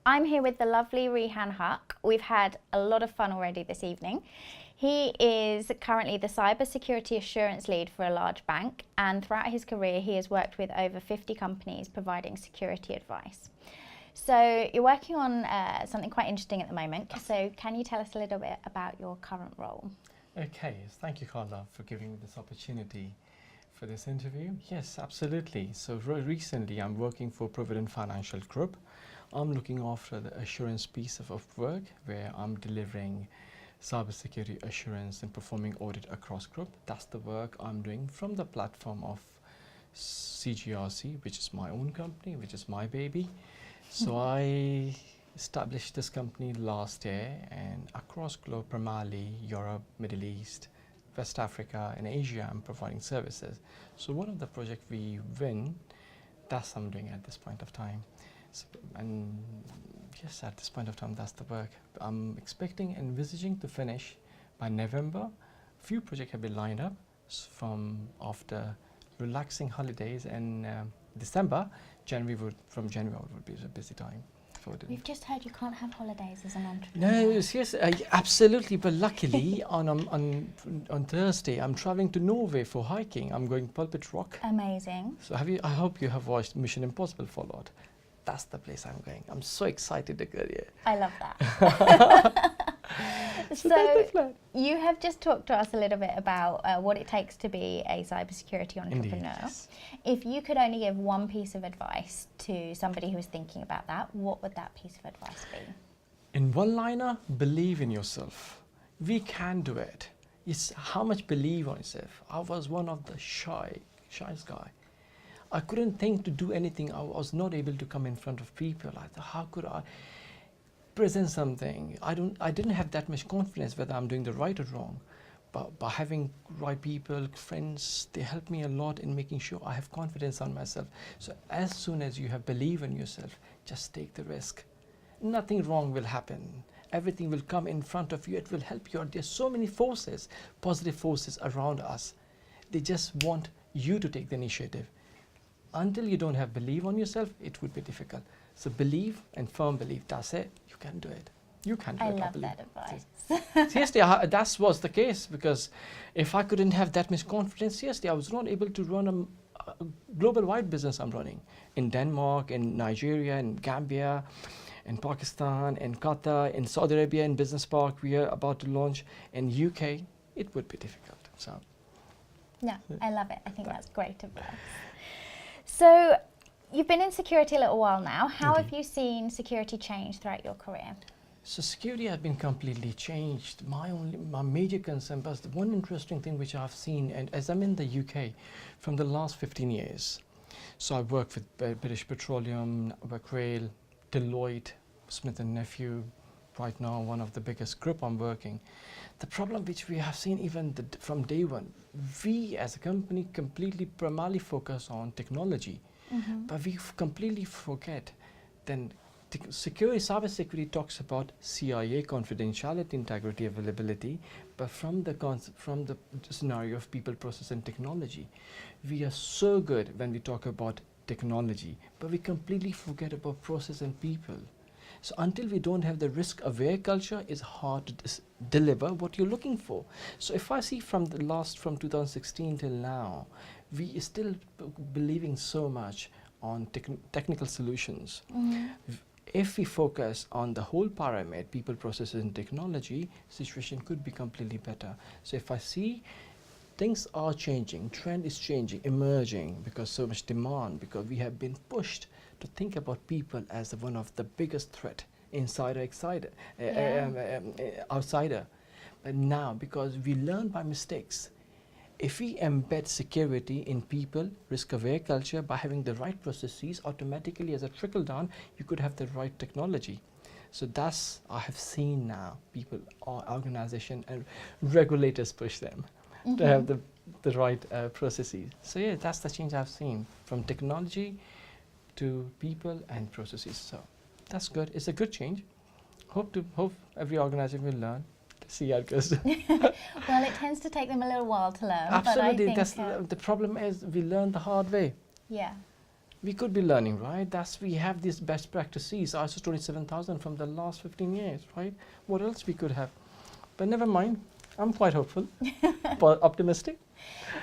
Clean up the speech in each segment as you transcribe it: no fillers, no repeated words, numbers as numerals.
I'm here with the lovely Rehan Haque. We've had a lot of fun already this evening. He is currently the cybersecurity assurance lead for a large bank, and throughout his career he has worked with over 50 companies providing security advice. So you're working on something quite interesting at the moment, so can you tell us a little bit about your current role? Okay, thank you, Karla, for giving me this opportunity for this interview. Yes, absolutely. So recently I'm working for Provident Financial Group. I'm looking after the assurance piece of work where I'm delivering cybersecurity assurance and performing audit across group. That's the work I'm doing from the platform of CGRC, which is my own company, which is my baby. So I established this company last year, and across globe, primarily Europe, Middle East, West Africa and Asia, I'm providing services. So one of the projects we win, that's what I'm doing at this point of time. So, and yes, at this point of time, that's the work. I'm expecting, envisaging to finish by November. Few projects have been lined up from after relaxing holidays, and December, from January would be a busy time. We've just heard you can't have holidays as an entrepreneur. No, yes, absolutely. But luckily, on Thursday, I'm traveling to Norway for hiking. I'm going Pulpit Rock. Amazing. So I hope you have watched Mission Impossible Fallout. That's the place I'm going. I'm so excited to go here. I love that. So that's the plan. You have just talked to us a little bit about what it takes to be a cybersecurity entrepreneur. Indeed, yes. If you could only give one piece of advice to somebody who is thinking about that, what would that piece of advice be? In one liner, believe in yourself. We can do it. It's how much believe on yourself. I was one of the shyest guy. I couldn't think to do anything. I was not able to come in front of people. I thought, how could I present something? I didn't have that much confidence whether I'm doing the right or wrong. But by having right people, friends, they help me a lot in making sure I have confidence on myself. So as soon as you have belief in yourself, just take the risk. Nothing wrong will happen. Everything will come in front of you. It will help you. There's so many forces, positive forces around us. They just want you to take the initiative. Until you don't have belief on yourself, it would be difficult. So believe and firm belief. That's it. You can do it. You can do it. I love that advice. Seriously, that was the case, because if I couldn't have that much confidence, seriously, I was not able to run a global-wide business I'm running in Denmark, in Nigeria, in Gambia, in Pakistan, in Qatar, in Saudi Arabia, in Business Park we are about to launch, in UK. It would be difficult. So. Yeah, I love it. I think that's great advice. So, you've been in security a little while now. How Indeed. have you seen security change throughout your career? So security has been completely changed. My major concern, but the one interesting thing which I've seen, and as I'm in the UK from the last 15 years, so I work with British Petroleum, Rail, Deloitte, Smith & Nephew, right now one of the biggest group I'm working. The problem which we have seen even from day one, we as a company primarily focus on technology, but we completely forget then cybersecurity talks about CIA, confidentiality, integrity, availability, but from the scenario of people, process and technology. We are so good when we talk about technology, but we completely forget about process and people. So until we don't have the risk-aware culture, it's hard to deliver what you're looking for. So if I see from 2016 till now, we are still believing so much on technical solutions. If we focus on the whole pyramid, people, processes and technology, situation could be completely better. So if I see things are changing, trend is changing, emerging, because so much demand, because we have been pushed to think about people as one of the biggest threat, outsider. But now, because we learn by mistakes, if we embed security in people, risk-aware culture, by having the right processes, automatically as a trickle-down, you could have the right technology. So that's, I have seen now, people, organization and regulators push them to have the right processes. So yeah, that's the change I've seen, from technology to people and processes. So that's good. It's a good change. Hope every organization will learn. See how it goes. Well, it tends to take them a little while to learn. Absolutely. But I think, the problem is we learn the hard way. Yeah. we could be learning, right? We have these best practices, ISO 27000 from the last 15 years, right? What else we could have? But never mind, I'm quite hopeful, but optimistic.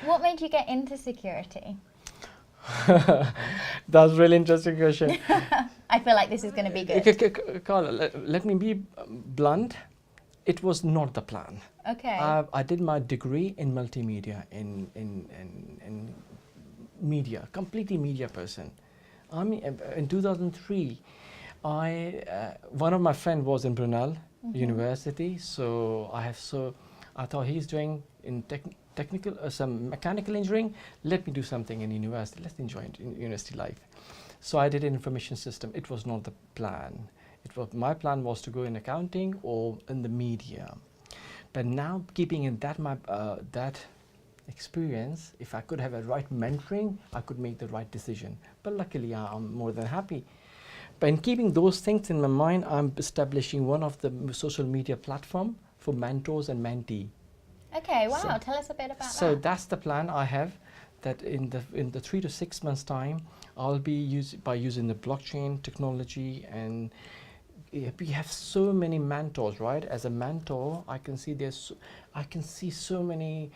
What made you get into security? That's a really interesting question. I feel like this is going to be good. Karla, let me be blunt. It was not the plan. Okay. I did my degree in multimedia, in media, completely media person. I mean, in 2003, one of my friend was in Brunel University, so I thought he's doing in technical, some mechanical engineering. Let me do something in university. Let's enjoy university life. So I did information system. It was not the plan. My plan was to go in accounting or in the media. But now, keeping in that experience, if I could have a right mentoring, I could make the right decision. But luckily, I'm more than happy. But in keeping those things in my mind, I'm establishing one of the social media platform for mentors and mentee. Okay, wow, tell us a bit about that. So that's the plan I have, that in the 3 to 6 months time, I'll be using the blockchain technology, and we have so many mentors, right? As a mentor, I can see so many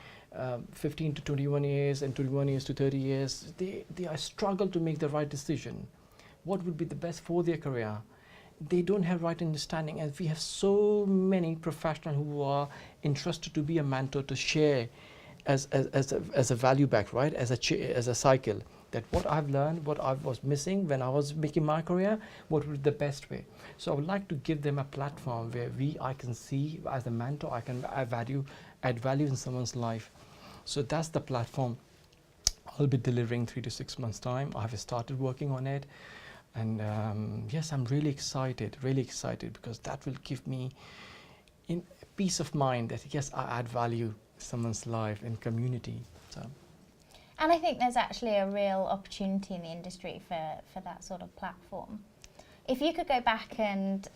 15 to 21 years and 21 years to 30 years. They struggle to make the right decision. What would be the best for their career? They don't have right understanding, and we have so many professionals who are interested to be a mentor, to share as a value back, right? As a cycle, that what I've learned, what I was missing when I was making my career, what would be the best way. So I would like to give them a platform where I can see as a mentor, I can add value in someone's life. So that's the platform I'll be delivering 3 to 6 months time. I have started working on it. And yes, I'm really excited, because that will give me peace of mind that yes, I add value in someone's life and community. So. And I think there's actually a real opportunity in the industry for that sort of platform. If you could go back and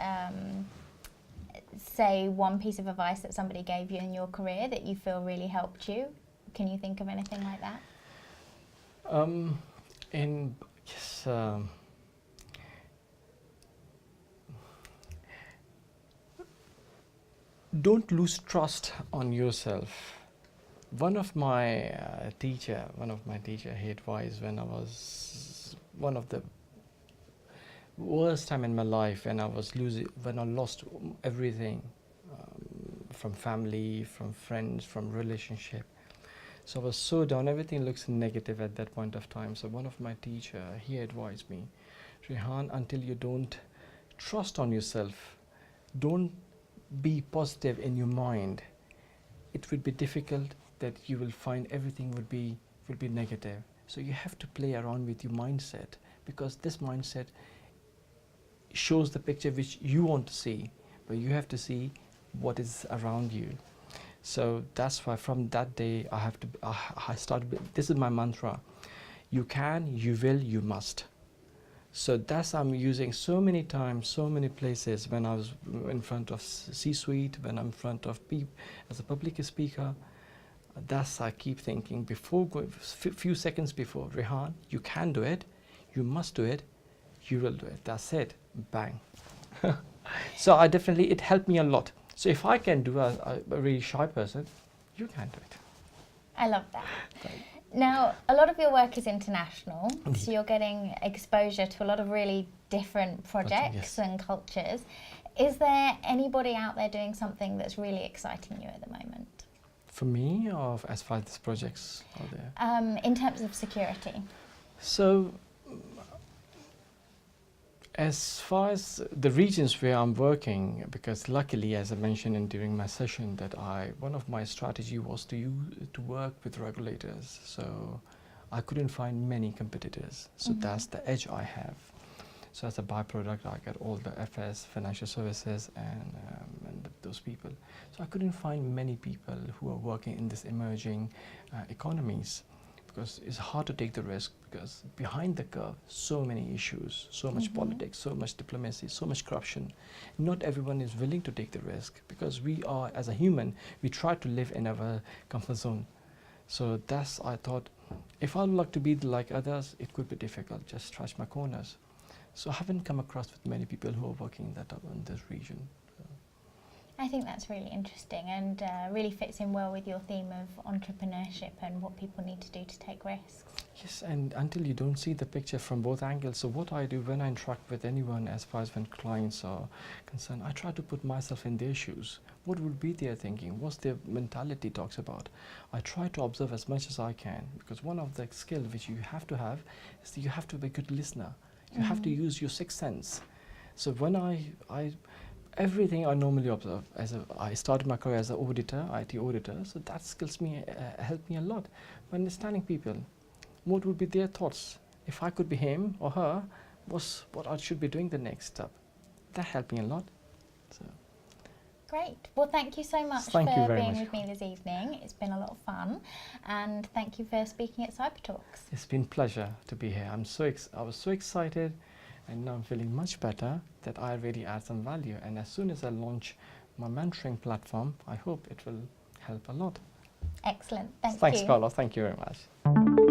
say one piece of advice that somebody gave you in your career that you feel really helped you, can you think of anything like that? Yes. Don't lose trust on yourself. One of my teacher, he advised when I was one of the worst time in my life, when I lost everything, from family, from friends, from relationship. So I was so down. Everything looks negative at that point of time. So one of my teacher, he advised me, Rehan, until you don't trust on yourself, don't be positive in your mind, it would be difficult that you will find everything will be negative. So you have to play around with your mindset, because this mindset shows the picture which you want to see, but you have to see what is around you. So that's why from that day I started, this is my mantra: you can, you will, you must. So that's I'm using so many times, so many places, when I was in front of C-suite, when I'm in front of people as a public speaker. That's I keep thinking before going, few seconds before, Rehan, you can do it, you must do it, you will do it. That's it, bang. So it helped me a lot. So if I can do a really shy person, you can do it. I love that. Now, a lot of your work is international, so you're getting exposure to a lot of really different projects and cultures. Is there anybody out there doing something that's really exciting you at the moment? For me, or as far as these projects are there? In terms of security. So, as far as the regions where I'm working, because luckily, as I mentioned during my session, that one of my strategy was to work with regulators. So I couldn't find many competitors. So that's the edge I have. So as a byproduct, I get all the FS, financial services, and those people. So I couldn't find many people who are working in this emerging economies, because it's hard to take the risk, because behind the curve, so many issues, so much politics, so much diplomacy, so much corruption. Not everyone is willing to take the risk, because we are, as a human, we try to live in our comfort zone. So I thought, If I would like to be like others, it could be difficult, just stretch my corners. So I haven't come across with many people who are working in this region. I think that's really interesting and really fits in well with your theme of entrepreneurship and what people need to do to take risks. Yes, and until you don't see the picture from both angles, so what I do when I interact with anyone, as far as when clients are concerned, I try to put myself in their shoes. What would be their thinking? What's their mentality talks about? I try to observe as much as I can, because one of the skills which you have to have is that you have to be a good listener. You have to use your sixth sense. So when everything I normally observe, I started my career as an auditor, IT auditor, so that skills me, helped me a lot. By understanding people, what would be their thoughts? If I could be him or her, what I should be doing the next step. That helped me a lot. So. Great. Well, thank you so much for being with me this evening. It's been a lot of fun, and thank you for speaking at CyberTalks. It's been a pleasure to be here. I was so excited, and now I'm feeling much better that I really add some value. And as soon as I launch my mentoring platform, I hope it will help a lot. Excellent. Thank you. Thanks, Karla. Thank you very much.